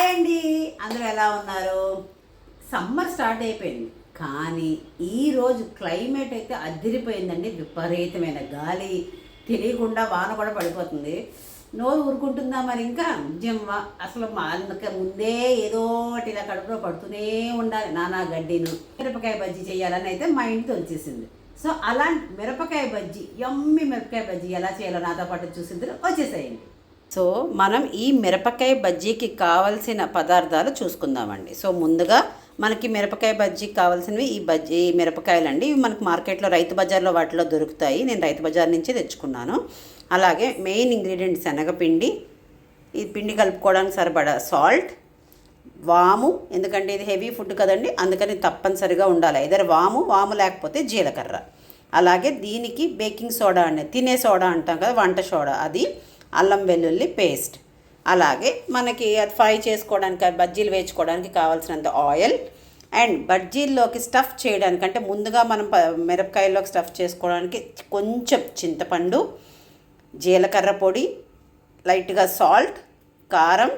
Hi అండి, అందరూ ఎలా ఉన్నారు? సమ్మర్ స్టార్ట్ అయిపోయింది, కానీ ఈరోజు క్లైమేట్ అయితే అదిరిపోయిందండి. విపరీతమైన గాలి, తెలియకుండా వాన కూడా పడిపోతుంది. నోరు ఊరుకుంటుందా మరి? ఇంకా అసలు మా ముందే ఏదో ఒకటి ఇలా కడుపులో పడుతూనే ఉండాలి. నానా గడ్డిను మిరపకాయ బజ్జీ చేయాలని అయితే మా ఇంటికి వచ్చేసింది. సో అలాంటి మిరపకాయ బజ్జీ, యమ్మీ మిరపకాయ బజ్జీ ఎలా చేయాలో నాతో పాటు చూసింది వచ్చేసేయండి. సో మనం ఈ మిరపకాయ బజ్జీకి కావలసిన పదార్థాలు చూసుకుందామండి. సో ముందుగా మనకి మిరపకాయ బజ్జీకి కావాల్సినవి ఈ మిరపకాయలు అండి. ఇవి మనకు మార్కెట్లో రైతు బజార్లో వాటిలో దొరుకుతాయి. నేను రైతు బజార్ నుంచి తెచ్చుకున్నాను. అలాగే మెయిన్ ఇంగ్రీడియంట్స్ శనగపిండి, ఈ పిండి కలుపుకోవడానికి సరిపడా సాల్ట్, వాము, ఎందుకంటే ఇది హెవీ ఫుడ్ కదండి, అందుకని తప్పనిసరిగా ఉండాలి. ఇద్దరు వాము లేకపోతే జీలకర్ర. అలాగే దీనికి బేకింగ్ సోడా అండి, తినే సోడా అంటాం కదా, వంట సోడా, అది, అల్లం వెల్లుల్లి పేస్ట్, అలాగే మనకి అది ఫ్రై చేసుకోవడానికి బజ్జీలు వేసుకోవడానికి కావాల్సినంత ఆయిల్, అండ్ బజ్జీల్లోకి స్టఫ్ చేయడానికి అంటే ముందుగా మనం మిరపకాయల్లోకి స్టఫ్ చేసుకోవడానికి కొంచెం చింతపండు, జీలకర్ర పొడి, లైట్గా సాల్ట్, కారం,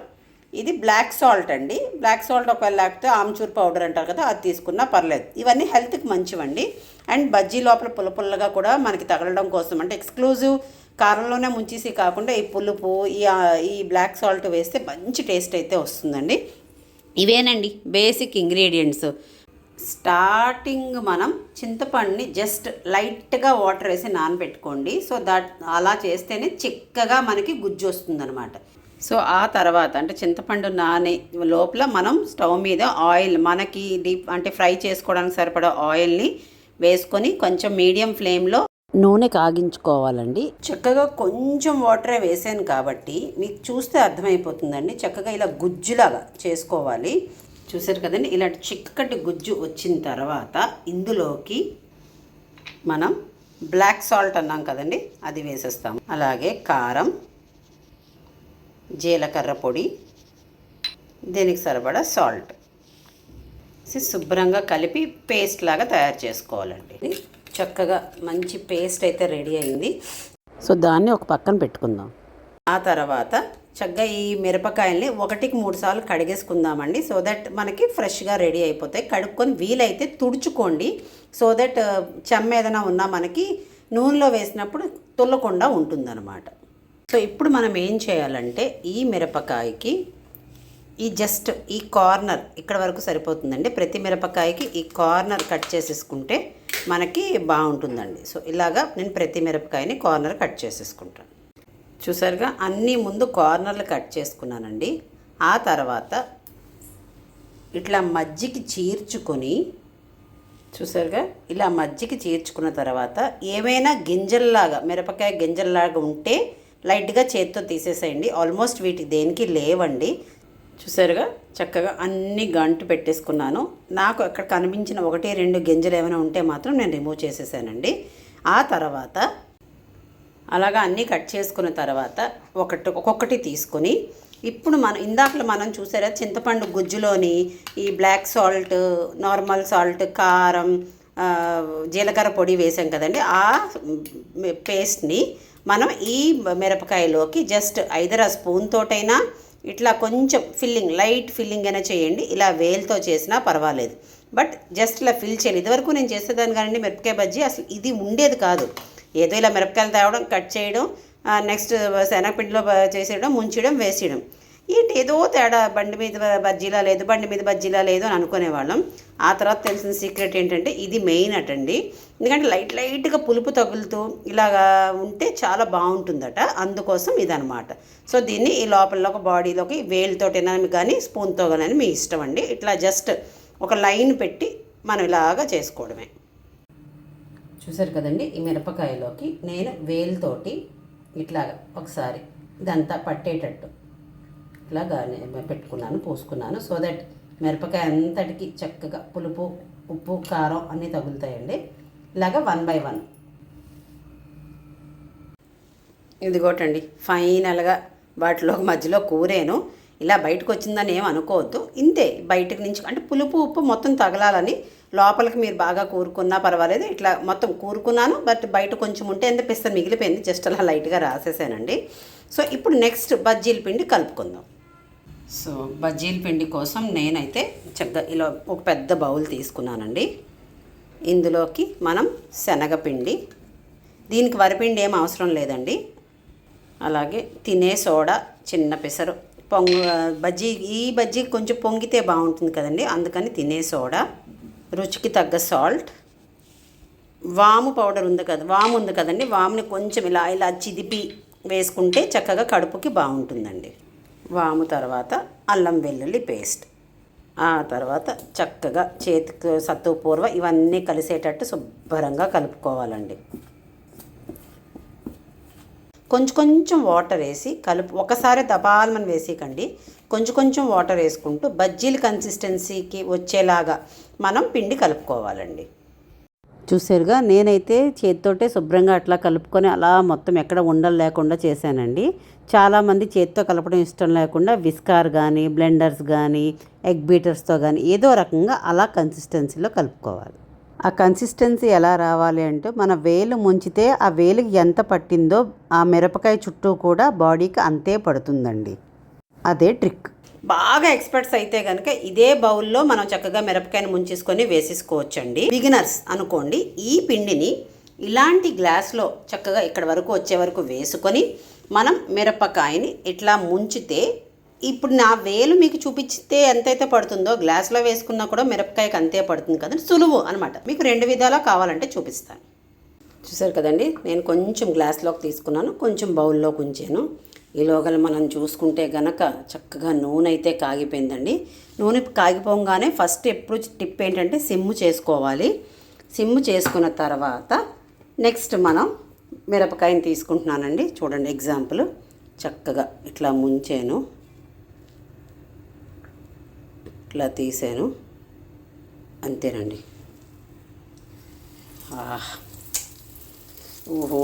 ఇది బ్లాక్ సాల్ట్ అండి. బ్లాక్ సాల్ట్ ఒకవేళ లేకపోతే ఆమ్చూర్ పౌడర్ అంటారు కదా, అది తీసుకున్నా పర్లేదు. ఇవన్నీ హెల్త్కి మంచివండి. అండ్ బజ్జీ లోపల పుల్లగా కూడా మనకి తగలడం కోసం అంటే ఎక్స్క్లూజివ్ కారంలోనే ముంచేసి కాకుండా ఈ పులుపు ఈ బ్లాక్ సాల్ట్ వేస్తే మంచి టేస్ట్ అయితే వస్తుందండి. ఇవేనండి బేసిక్ ఇంగ్రీడియంట్స్. స్టార్టింగ్ మనం చింతపండుని జస్ట్ లైట్గా వాటర్ వేసి నానబెట్టుకోండి. సో అలా చేస్తేనే చిక్కగా మనకి గుజ్జు వస్తుందన్నమాట. సో ఆ తర్వాత అంటే చింతపండు నానే లోపల మనం స్టవ్ మీద ఆయిల్, మనకి డీప్ అంటే ఫ్రై చేసుకోవడానికి సరిపడా ఆయిల్ని వేసుకొని కొంచెం మీడియం ఫ్లేమ్లో నూనె కాగించుకోవాలండి. చక్కగా కొంచెం వాటరే వేసాను కాబట్టి మీకు చూస్తే అర్థమైపోతుందండి. చక్కగా ఇలా గుజ్జులాగా చేసుకోవాలి. చూసారు కదండి, ఇలాంటి చిక్కటి గుజ్జు వచ్చిన తర్వాత ఇందులోకి మనం బ్లాక్ సాల్ట్ అన్నాం కదండి, అది వేసేస్తాం. అలాగే కారం, జీలకర్ర పొడి, దీనికి సరిపడా సాల్ట్ శుభ్రంగా కలిపి పేస్ట్ లాగా తయారు చేసుకోవాలండి. చక్కగా మంచి పేస్ట్ అయితే రెడీ అయింది. సో దాన్ని ఒక పక్కన పెట్టుకుందాం. ఆ తర్వాత చక్కగా ఈ మిరపకాయల్ని 1కి 3 సార్లు కడిగేసుకుందామండి. సో దట్ మనకి ఫ్రెష్గా రెడీ అయిపోతాయి. కడుక్కొని వీలైతే తుడుచుకోండి. సో దట్ చెమ్మ ఏదైనా ఉన్నా మనకి నూనెలో వేసినప్పుడు తుల్లకుండా ఉంటుందన్నమాట. సో ఇప్పుడు మనం ఏం చేయాలంటే ఈ మిరపకాయకి జస్ట్ ఈ కార్నర్ ఇక్కడ వరకు సరిపోతుందండి. ప్రతి మిరపకాయకి ఈ కార్నర్ కట్ చేసేసుకుంటే మనకి బాగుంటుందండి. సో ఇలాగా నేను ప్రతి మిరపకాయని కార్నర్ కట్ చేసేసుకుంటాను. చూసారుగా అన్నీ ముందు కార్నర్లు కట్ చేసుకున్నానండి. ఆ తర్వాత ఇట్లా మజ్జికి చీర్చుకొని, చూసారుగా ఇలా మజ్జికి చీర్చుకున్న తర్వాత ఏమైనా గింజల్లాగా మిరపకాయ గింజల్లాగా ఉంటే లైట్గా చేత్తో తీసేసేయండి. ఆల్మోస్ట్ వీటికి దేనికి లేవండి. చూసారుగా చక్కగా అన్ని గంటు పెట్టేసుకున్నాను. నాకు అక్కడ కనిపించిన 1-2 గింజలు ఏమైనా ఉంటే మాత్రం నేను రిమూవ్ చేసేసానండి. ఆ తర్వాత అలాగా అన్నీ కట్ చేసుకున్న తర్వాత ఒక్కొక్కటి తీసుకొని ఇప్పుడు ఇందాకలో మనం చూసారా చింతపండు గుజ్జులోని ఈ బ్లాక్ సాల్ట్, నార్మల్ సాల్ట్, కారం, జీలకర్ర పొడి వేసాం కదండి. ఆ పేస్ట్ని మనం ఈ మిరపకాయలోకి జస్ట్ ఐదర్ ఆ స్పూన్ తోటైనా ఇట్లా కొంచెం లైట్ ఫిల్లింగ్ అయినా చేయండి. ఇలా వేలుతో చేసినా పర్వాలేదు, బట్ జస్ట్ ఇలా ఫిల్ చేయాలి. ఇదివరకు నేను చేసేదాన్ని కానీ మిరపకాయ బజ్జీ అసలు ఇది ఉండేది కాదు. ఏదో ఇలా మిరపకాయలు తేవడం, కట్ చేయడం, నెక్స్ట్ శనగపిండిలో చేసేయడం, ముంచడం, వేసేయడం. ఏదో తేడా, బండి మీద బజ్జీలా లేదు అని అనుకునేవాళ్ళం. ఆ తర్వాత తెలిసిన సీక్రెట్ ఏంటంటే ఇది మెయిన్ అటండి. ఎందుకంటే లైట్గా పులుపు తగులుతూ ఇలాగా ఉంటే చాలా బాగుంటుందట, అందుకోసం ఇదనమాట. సో దీన్ని ఈ లోపలలోకి బాడీలోకి వేలుతోటైనా కానీ స్పూన్తో కానీ మీ ఇష్టం అండి. ఇట్లా జస్ట్ ఒక లైన్ పెట్టి మనం ఇలాగా చేసుకోవడమే. చూసారు కదండి, ఈ మిరపకాయలోకి నేను వేలుతోటి ఇట్లాగా ఒకసారి ఇదంతా పట్టేటట్టు ఇట్లాగా పెట్టుకున్నాను, పోసుకున్నాను. సో దట్ మిరపకాయ అంతటికి చక్కగా పులుపు, ఉప్పు, కారం అన్నీ తగులుతాయండి. ఇలాగా 1 by 1 ఇదిగోటండి ఫైనల్గా వాటిలో మధ్యలో కూరేను. ఇలా బయటకు వచ్చిందని ఏం అనుకోవద్దు, ఇంతే. బయటకు నుంచి అంటే పులుపు, ఉప్పు మొత్తం తగలాలని లోపలికి మీరు బాగా కూరుకున్నా పర్వాలేదు. ఇట్లా మొత్తం కూరుకున్నాను, బట్ బయట కొంచెం ఉంటే ఎంత పిస్తా మిగిలిపోయింది, జస్ట్ అలా లైట్గా రాసేసానండి. సో ఇప్పుడు నెక్స్ట్ బజ్జీల పిండి కలుపుకుందాం. సో బజ్జీల పిండి కోసం నేనైతే చక్కగా ఇలా ఒక పెద్ద బౌల్ తీసుకున్నానండి. ఇందులోకి మనం శనగపిండి, దీనికి వరిపిండి ఏం అవసరం లేదండి. అలాగే తినే సోడా చిన్న పెసరు, ఈ బజ్జీ కొంచెం పొంగితే బాగుంటుంది కదండి, అందుకని తినే సోడా, రుచికి తగ్గ సాల్ట్, వాము పౌడర్ వాము ఉంది కదండి, వాముని కొంచెం ఇలా ఇలా చిదిపి వేసుకుంటే చక్కగా కడుపుకి బాగుంటుందండి. వాము తర్వాత అల్లం వెల్లుల్లి పేస్ట్, ఆ తర్వాత చక్కగా చేతికి సత్తుపూర్వ ఇవన్నీ కలిసేటట్టు శుభ్రంగా కలుపుకోవాలండి. కొంచెం కొంచెం వాటర్ వేసి ఒకసారి దబాల్మని వేసేకండి, కొంచెం కొంచెం వాటర్ వేసుకుంటూ బజ్జీల కన్సిస్టెన్సీకి వచ్చేలాగా మనం పిండి కలుపుకోవాలండి. చూసారుగా, నేనైతే చేతితోటే శుభ్రంగా అట్లా కలుపుకొని అలా మొత్తం ఎక్కడ ఉండలు లేకుండా చేశానండి. చాలామంది చేతితో కలపడం ఇష్టం లేకుండా విస్కార్ కానీ, బ్లెండర్స్ కానీ, ఎగ్ బీటర్స్తో కానీ ఏదో రకంగా అలా కన్సిస్టెన్సీలో కలుపుకోవాలి. ఆ కన్సిస్టెన్సీ ఎలా రావాలి అంటే, మన వేలు ముంచితే ఆ వేలుకి ఎంత పట్టిందో ఆ మిరపకాయ చుట్టూ కూడా బాడీకి అంతే పడుతుందండి. అదే ట్రిక్. బాగా ఎక్స్పర్ట్స్ అయితే కనుక ఇదే బౌల్లో మనం చక్కగా మిరపకాయని ముంచేసుకొని వేసేసుకోవచ్చండి. బిగినర్స్ అనుకోండి, ఈ పిండిని ఇలాంటి గ్లాస్లో చక్కగా ఇక్కడ వరకు వచ్చే వరకు వేసుకొని మనం మిరపకాయని ఇట్లా ముంచితే, ఇప్పుడు నా వేలు మీకు చూపించితే ఎంతైతే పడుతుందో గ్లాస్లో వేసుకున్నా కూడా మిరపకాయకి అంతే పడుతుంది కదండి. సులువు అనమాట. మీకు 2 విధాలా కావాలంటే చూపిస్తాను. చూసారు కదండి, నేను కొంచెం గ్లాస్లోకి తీసుకున్నాను, కొంచెం బౌల్లోకి ఉంచాను. ఈలోగా మనం చూసుకుంటే గనక చక్కగా నూనె అయితే కాగిపోయిందండి. నూనె కాగిపోగానే ఫస్ట్ ఎప్పుడు టిప్ ఏంటంటే సిమ్ చేసుకోవాలి. సిమ్ చేసుకున్న తర్వాత నెక్స్ట్ మనం మిరపకాయని తీసుకుంటున్నానండి. చూడండి ఎగ్జాంపుల్, చక్కగా ఇట్లా ముంచాను, ఇట్లా తీసాను, అంతేనండి. ఓహో,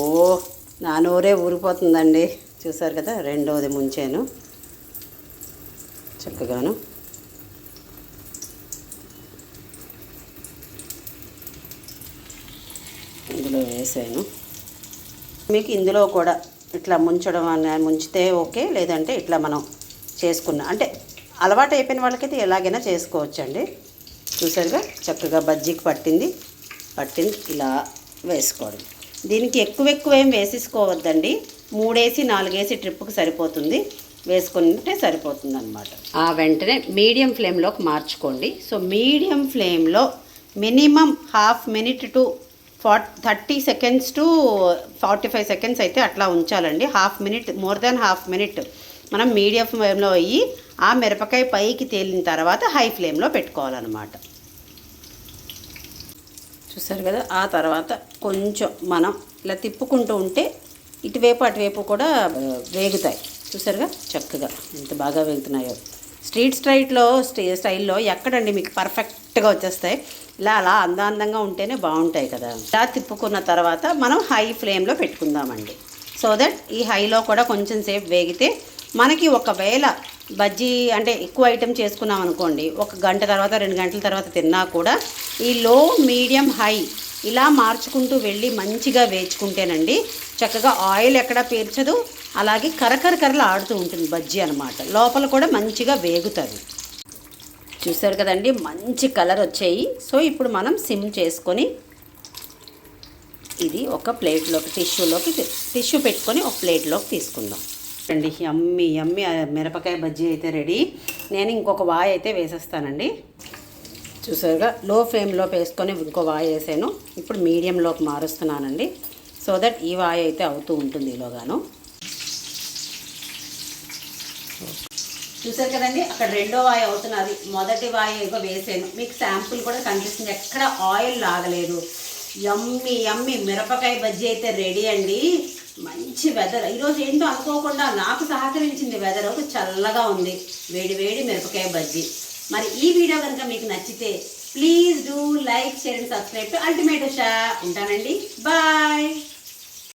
నా నోరే ఊరిపోతుందండి. చూసారు కదా, రెండవది ముంచాను చక్కగాను. ఇందులో వేసాను. మీకు ఇందులో కూడా ఇట్లా ముంచితే ఓకే, లేదంటే ఇట్లా మనం అంటే అలవాటు అయిపోయిన వాళ్ళకైతే ఎలాగైనా చేసుకోవచ్చండి. చూసారుగా, చక్కగా బజ్జీకి పట్టింది ఇలా వేసుకోవడం. దీనికి ఎక్కువ ఏం వేసేసుకోవద్దండి, 3-4 ట్రిప్పుకి సరిపోతుంది, వేసుకుంటే సరిపోతుంది అనమాట. ఆ వెంటనే మీడియం ఫ్లేమ్లోకి మార్చుకోండి. సో మీడియం ఫ్లేమ్లో minimum 1/2 minute to 30 seconds to 45 seconds అయితే అట్లా ఉంచాలండి. 1/2 మినిట్, మోర్ దాన్ 1/2 మినిట్ మనం మీడియం ఫ్లేమ్లో అయ్యి ఆ మిరపకాయ పైకి తేలిన తర్వాత హై ఫ్లేమ్లో పెట్టుకోవాలన్నమాట. చూసారు కదా, ఆ తర్వాత కొంచెం మనం ఇలా తిప్పుకుంటూ ఉంటే ఇటువైపు అటువైపు కూడా వేగుతాయి. చూసారుగా చక్కగా ఎంత బాగా వేగుతున్నాయో. స్ట్రీట్ స్టైల్లో ఎక్కడండి మీకు పర్ఫెక్ట్గా వచ్చేస్తాయి. ఇలా అలా అందంగా ఉంటేనే బాగుంటాయి కదా. ఇలా తిప్పుకున్న తర్వాత మనం హై ఫ్లేమ్లో పెట్టుకుందామండి. సో దట్ ఈ హైలో కూడా కొంచెం సేపు వేగితే మనకి ఒకవేళ బజ్జీ అంటే ఎక్కువ ఐటెం చేసుకున్నాం అనుకోండి, 1 గంట తర్వాత 2 గంటల తర్వాత తిన్నా కూడా ఈ లో, మీడియం, హై ఇలా మార్చుకుంటూ వెళ్ళి మంచిగా వేచుకుంటేనండి చక్కగా ఆయిల్ ఎక్కడా పీల్చదు, అలాగే కరకరలు ఆడుతూ ఉంటుంది బజ్జీ అనమాట. లోపల కూడా మంచిగా వేగుతుంది. చూసారు కదండి, మంచి కలర్ వచ్చాయి. సో ఇప్పుడు మనం సిమ్ చేసుకొని ఇది ఒక ప్లేట్లోకి టిష్యూ పెట్టుకొని ఒక ప్లేట్లోకి తీసుకుందాం అండి. యమ్మీ మిరపకాయ బజ్జీ అయితే రెడీ. నేను ఇంకొక వాయి అయితే వేసేస్తానండి. చూసారుగా, లో ఫ్లేమ్లో వేసుకొని ఇంకో వాయి వేసాను. ఇప్పుడు మీడియంలోకి మారుస్తున్నానండి. సో దట్ ఈ వాయి అయితే అవుతూ ఉంటుంది ఈలోగాను. చూసారు కదండి, అక్కడ రెండో వాయి అవుతున్నది, మొదటి వాయి ఏదో వేసాను. మీకు శాంపుల్ కూడా కనిపిస్తుంది, ఎక్కడ ఆయిల్ లాగలేదు. యమ్మీ మిరపకాయ బజ్జీ అయితే రెడీ అండి. మంచి వెదర్ ఈరోజు ఏంటో అనుకోకుండా నాకు సహకరించింది. వెదర్ చల్లగా ఉంది, వేడి మిరపకాయ బజ్జీ. మరి ఈ వీడియో కనుక మీకు నచ్చితే please do like, share and subscribe to ultimate Usha. ఉంటానండి, బాయ్.